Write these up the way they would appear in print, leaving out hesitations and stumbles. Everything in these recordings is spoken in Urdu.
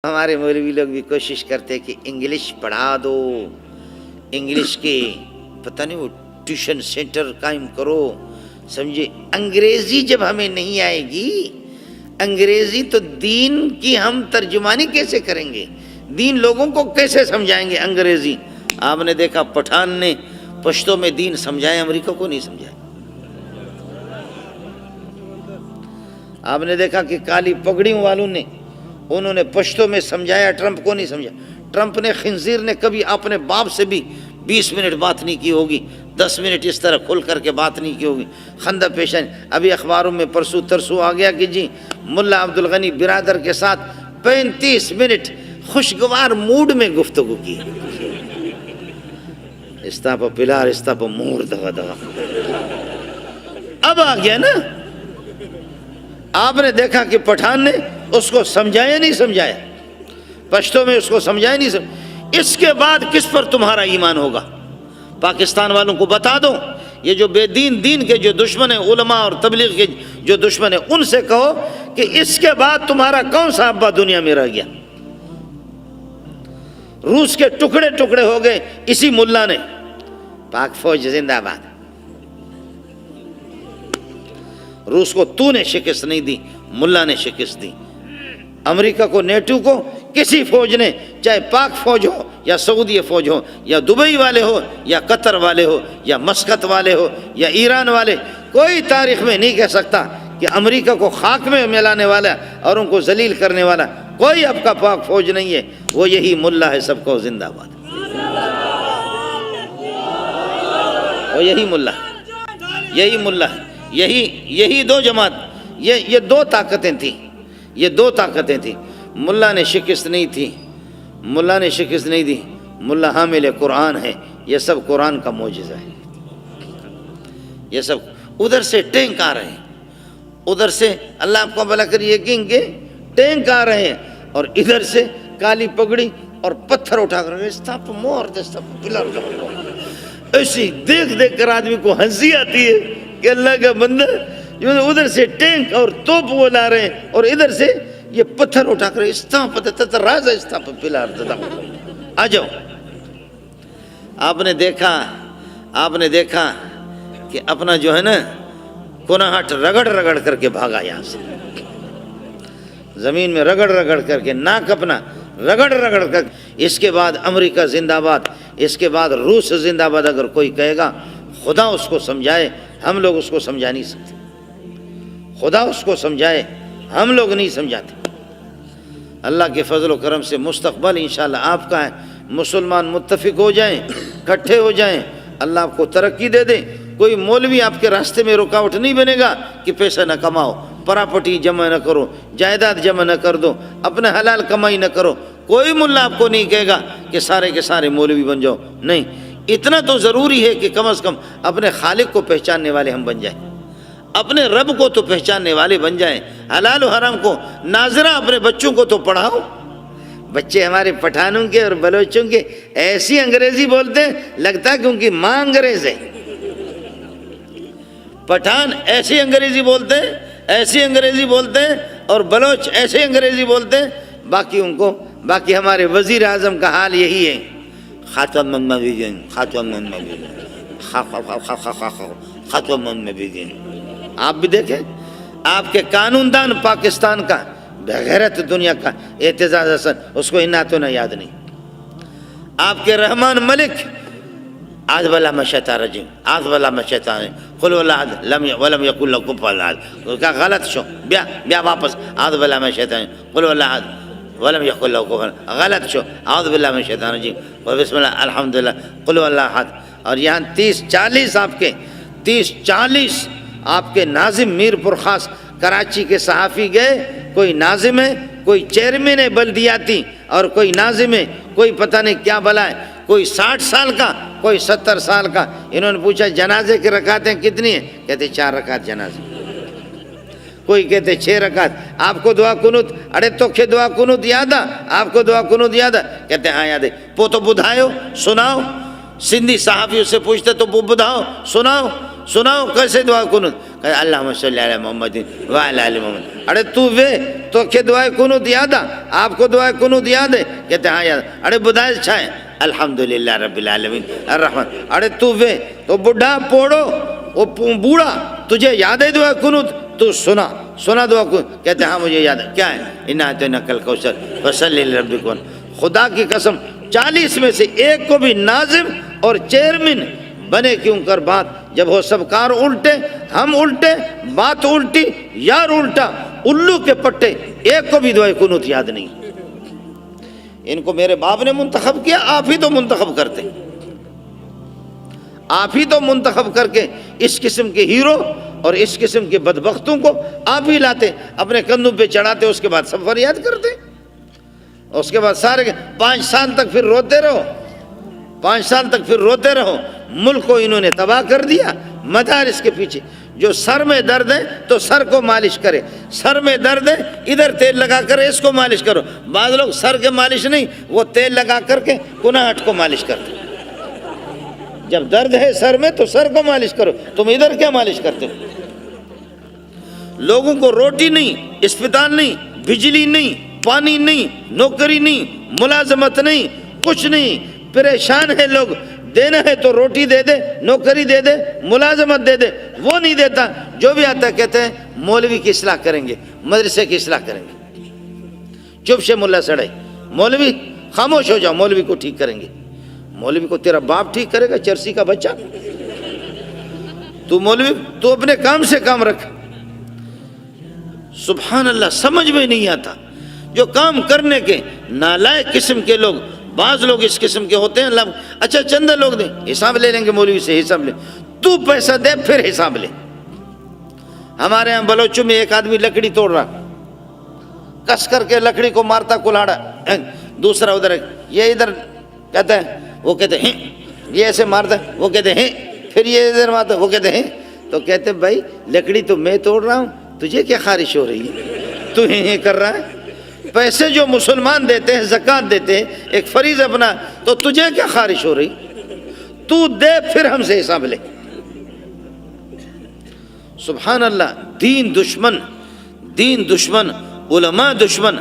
ہمارے مولوی لوگ بھی کوشش کرتے کہ انگلش پڑھا دو، انگلش کے پتہ نہیں وہ ٹیوشن سینٹر قائم کرو، سمجھے۔ انگریزی جب ہمیں نہیں آئے گی، انگریزی تو دین کی ہم ترجمانی کیسے کریں گے، دین لوگوں کو کیسے سمجھائیں گے انگریزی۔ آپ نے دیکھا پٹھان نے پشتو میں دین سمجھایا، امریکہ کو نہیں سمجھایا۔ آپ نے دیکھا کہ کالی پگڑیوں والوں نے انہوں نے پشتو میں سمجھایا، ٹرمپ کو نہیں سمجھا۔ ٹرمپ نے خنزیر نے کبھی اپنے باپ سے بھی 20 منٹ بات نہیں کی ہوگی، 10 منٹ اس طرح کھل کر کے بات نہیں کی ہوگی، خندہ پیشانی۔ ابھی اخباروں میں پرسوں ترسوں آ گیا کہ جی ملا عبدالغنی برادر کے ساتھ 35 منٹ خوشگوار موڈ میں گفتگو کی۔ استاپا پلار استاپا مور دغا دغا۔ اب آ گیا نا۔ آپ نے دیکھا کہ پٹھان نے اس کو سمجھایا نہیں سمجھایا، پشتو میں اس کو سمجھایا نہیں سمجھایا۔ اس کے بعد کس پر تمہارا ایمان ہوگا؟ پاکستان والوں کو بتا دو، یہ جو بے دین دین کے جو دشمن ہیں، علماء اور تبلیغ کے جو دشمن ہیں، ان سے کہو کہ اس کے بعد تمہارا کون سا ابا دنیا میں رہ گیا؟ روس کے ٹکڑے ٹکڑے ہو گئے اسی ملا نے۔ پاک فوج زندہ باد۔ روس کو تو نے شکست نہیں دی، ملا نے شکست دی۔ امریکہ کو، نیٹو کو کسی فوج نے، چاہے پاک فوج ہو یا سعودی فوج ہو یا دبئی والے ہو یا قطر والے ہو یا مسقط والے ہو یا ایران والے، کوئی تاریخ میں نہیں کہہ سکتا کہ امریکہ کو خاک میں ملانے والا اور ان کو ذلیل کرنے والا کوئی اب کا پاک فوج نہیں ہے۔ وہ یہی ملا ہے، سب کو زندہ باد۔ وہ یہی ملا ہے، یہی ملا ہے، یہی دو جماعت، یہ دو طاقتیں تھیں، یہ دو طاقتیں تھیں۔ ملا نے شکست نہیں تھی، ملا نے شکست نہیں دی۔ ملا حامل قرآن ہے، یہ سب قرآن کا معجزہ ہے۔ یہ سب ادھر سے ٹینک آ رہے ہیں، ادھر سے اللہ آپ کو بھلا کر یقین کے ٹینک آ رہے ہیں، اور ادھر سے کالی پگڑی اور پتھر اٹھا کر ایسی دیکھ کر آدمی کو ہنسی آتی ہے کہ اللہ کا بندہ جو ادھر سے ٹینک اور توپ وہ لا رہے ہیں اور ادھر سے یہ پتھر اٹھا کر آ جاؤ۔ آپ نے دیکھا کہ اپنا جو ہے نا کناہٹ رگڑ کر کے بھاگا، یہاں سے زمین میں رگڑ کر کے، ناک اپنا رگڑ کر۔ اس کے بعد امریکہ زندہ باد، اس کے بعد روس زندہ باد۔ اگر کوئی کہے گا خدا اس کو سمجھائے، ہم لوگ اس کو سمجھا نہیں سکتے۔ خدا اس کو سمجھائے، ہم لوگ نہیں سمجھاتے۔ اللہ کے فضل و کرم سے مستقبل انشاءاللہ آپ کا ہے۔ مسلمان متفق ہو جائیں، اکٹھے ہو جائیں، اللہ آپ کو ترقی دے دے۔ کوئی مولوی آپ کے راستے میں رکاوٹ نہیں بنے گا کہ پیسہ نہ کماؤ، پراپرٹی جمع نہ کرو، جائیداد جمع نہ کر دو، اپنا حلال کمائی نہ کرو۔ کوئی ملا آپ کو نہیں کہے گا کہ سارے کے سارے مولوی بن جاؤ، نہیں۔ اتنا تو ضروری ہے کہ کم از کم اپنے خالق کو پہچاننے والے ہم بن جائیں، اپنے رب کو تو پہچاننے والے بن جائیں۔ حلال و حرام کو ناظرہ اپنے بچوں کو تو پڑھاؤ۔ بچے ہمارے پٹھانوں کے اور بلوچوں کے ایسی انگریزی بولتے ہیں لگتا ہے کہ ان کی ماں انگریز ہے۔ پٹھان ایسی انگریزی بولتے ہیں اور بلوچ ایسے انگریزی بولتے ہیں، باقی ہمارے وزیر اعظم کا حال یہی ہے۔ آپ بھی دیکھیں، آپ کے قانون دان پاکستان کا بغیرت دنیا کا اعتزاز حسن، اس کو اناتوں نہ یاد نہیں۔ آپ کے رحمان ملک آج بلا مشیطان رجیم، آج بلا مشیطان قل واللہ احد ولم یکن لہ کفوا احد، کیا غلط شو بیا واپس آج بلا مشیطان قل واللہ احد ولم یکن لہ کفوا احد، غلط شو اعوذ باللہ من الشیطان الرجیم بسم اللہ الحمدللہ قل واللہ احد۔ اور یہاں 30-40 آپ کے ناظم میر پر خاص کراچی کے صحافی گئے، کوئی ناظم ہے، کوئی چیئرمین ہے بلدیاتی، اور کوئی ناظم ہے، کوئی پتہ نہیں کیا بلا ہے، کوئی 60 سال کا، کوئی 70 سال کا۔ انہوں نے پوچھا جنازے کی رکعتیں کتنی ہیں؟ کہتے 4 رکعت جنازے، کوئی کہتے 6 رکعت۔ آپ کو دعا کنوت، اڑے تو کہ دعا کنوت یاد ہے آپ کو؟ دعا کنوت یاد ہے؟ کہتے ہاں یاد ہے۔ تو بدھائیو، سناؤ۔ سندھی صحافیوں سے پوچھتے تو بدھاؤ، سناؤ کیسے دعا کنوت؟ کہتے اللہم صلی علی محمد وعلی آل محمد۔ اڑے تو تو کہ دعائے کنوت یاد ہے آپ کو؟ دعائے کنوت یاد ہے؟ کہتے ہیں ہاں یاد. اڑے بدائے چھائے الحمدللہ رب العالمین الرحمن. اڑے تو وے تو بڈھا پوڑو وہ بوڑھا تجھے یاد ہے دعائے کنوت؟ تو سنا دعا کو. کہتے ہیں ہاں مجھے یاد ہے. کیا ہے؟ انا اعطیناک الکوثر فصلی لربک وانحر. خدا کی قسم 40 میں سے ایک کو بھی ناظم اور چیئرمین بنے کیوں کر بات جب ہو سب کار الٹے ہم الٹے بات الٹی یار الٹا الو کے پٹے ایک کو بھی دعائے کنوت یاد نہیں. ان کو میرے باپ نے منتخب کیا آپ ہی تو منتخب کرتے آپ ہی تو منتخب کر کے اس قسم کے ہیرو اور اس قسم کے بدبختوں کو آپ ہی لاتے اپنے کندھوں پہ چڑھاتے اس کے بعد سب فریاد کرتے اس کے بعد سارے 5 سال تک پھر روتے رہو 5 سال تک پھر روتے رہو. ملک کو انہوں نے تباہ کر دیا مدارس کے پیچھے. جو سر میں درد ہے تو سر کو مالش کرے سر میں درد ہے ادھر تیل لگا کر اس کو مالش کرو. بعض لوگ سر کے مالش نہیں وہ تیل لگا کر کے کناہٹ کو مالش کرتے. جب درد ہے سر میں تو سر کو مالش کرو تم ادھر کیا مالش کرتے ہو؟ لوگوں کو روٹی نہیں اسپتال نہیں بجلی نہیں پانی نہیں نوکری نہیں ملازمت نہیں کچھ نہیں پریشان ہے لوگ. دینا ہے تو روٹی دے دے نوکری دے دے ملازمت دے دے وہ نہیں دیتا. جو بھی آتا ہے کہتے ہیں مولوی کی اصلاح کریں گے مدرسے کی اصلاح کریں گے. چپ سے ملا سڑائی مولوی خاموش ہو جاؤ مولوی کو ٹھیک کریں گے. مولوی کو تیرا باپ ٹھیک کرے گا چرسی کا بچہ؟ تو مولوی تو اپنے کام سے کام رکھ. سبحان اللہ سمجھ میں نہیں آتا. جو کام کرنے کے نالائق قسم کے لوگ بعض لوگ اس قسم کے ہوتے ہیں. اللہ اچھا چندہ لوگ دیں حساب لے لیں گے مولوی سے حساب لے تو پیسہ دے پھر حساب لے. ہمارے ہاں بلوچوں میں ایک آدمی لکڑی توڑ رہا کس کر کے لکڑی کو مارتا کلاڑا دوسرا ادھر یہ ادھر کہتا ہے وہ کہتے ہیں یہ ایسے مارتا ہے وہ کہتے ہیں پھر یہ ادھر مارتا ہے وہ کہتے ہیں. تو کہتے ہیں بھائی لکڑی تو میں توڑ رہا ہوں تجھے کیا خارش ہو رہی ہے تو ہی کر رہا ہے. پیسے جو مسلمان دیتے ہیں زکوٰۃ دیتے ہیں ایک فریض اپنا تو تجھے کیا خارش ہو رہی؟ تو دے پھر ہم سے حساب لے. سبحان اللہ. دین دشمن علماء دشمن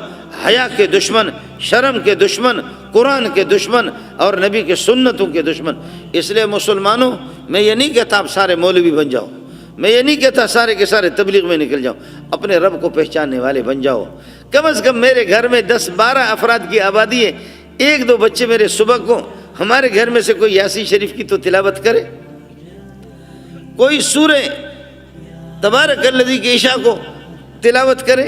حیا کے دشمن شرم کے دشمن قرآن کے دشمن اور نبی کے سنتوں کے دشمن. اس لیے مسلمانوں میں یہ نہیں کہتا آپ سارے مولوی بن جاؤ میں یہ نہیں کہتا سارے کے سارے تبلیغ میں نکل جاؤ. اپنے رب کو پہچاننے والے بن جاؤ. کم از کم میرے گھر میں 10-12 افراد کی آبادی ہے 1-2 بچے میرے صبح کو ہمارے گھر میں سے کوئی یاسین شریف کی تو تلاوت کرے کوئی سورہ تبارک الذی کی عشاء کو تلاوت کرے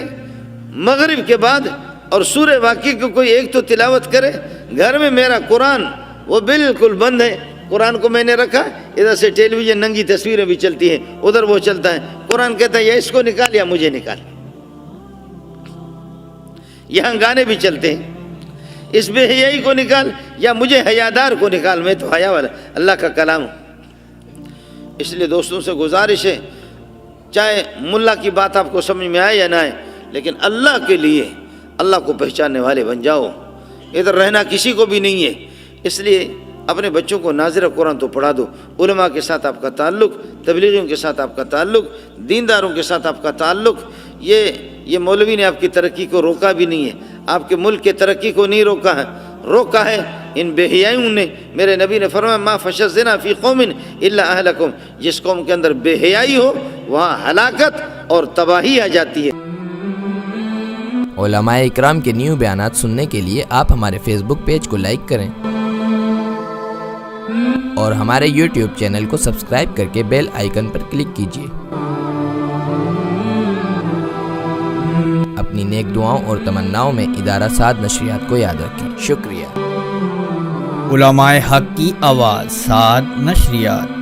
مغرب کے بعد اور سورہ واقعہ کو کوئی ایک تو تلاوت کرے. گھر میں میرا قرآن وہ بالکل بند ہے. قرآن کو میں نے رکھا ادھر سے ٹیلی ویژن ننگی تصویریں بھی چلتی ہیں ادھر وہ چلتا ہے. قرآن کہتا ہے یا اس کو نکال یا مجھے نکال. یہاں گانے بھی چلتے ہیں اس بے حیائی کو نکال یا مجھے حیادار کو نکال. میں تو حیا والا اللہ کا کلام ہوں. اس لیے دوستوں سے گزارش ہے چاہے ملا کی بات آپ کو سمجھ میں آئے یا نہ آئے لیکن اللہ کے لیے اللہ کو پہچاننے والے بن جاؤ. ادھر رہنا کسی کو بھی نہیں ہے. اس لیے اپنے بچوں کو ناظر قرآن تو پڑھا دو. علماء کے ساتھ آپ کا تعلق تبلیغیوں کے ساتھ آپ کا تعلق دینداروں کے ساتھ آپ کا تعلق. یہ مولوی نے آپ کی ترقی کو روکا بھی نہیں ہے آپ کے ملک کے ترقی کو نہیں روکا ہے ان بے حیائیوں نے. میرے نبی نے فرمایا ما فشى الزنا فی قوم الا اہلکم. جس قوم کے اندر بے حیائی ہو وہاں ہلاکت اور تباہی آ جاتی ہے. علماء اکرام کے نیو بیانات سننے کے لیے آپ ہمارے فیس بک پیج کو لائک کریں اور ہمارے یوٹیوب چینل کو سبسکرائب کر کے بیل آئیکن پر کلک کیجیے. اپنی نیک دعاؤں اور تمناؤں میں ادارہ سعد نشریات کو یاد رکھیں. شکریہ. علماء حق کی آواز سعد نشریات.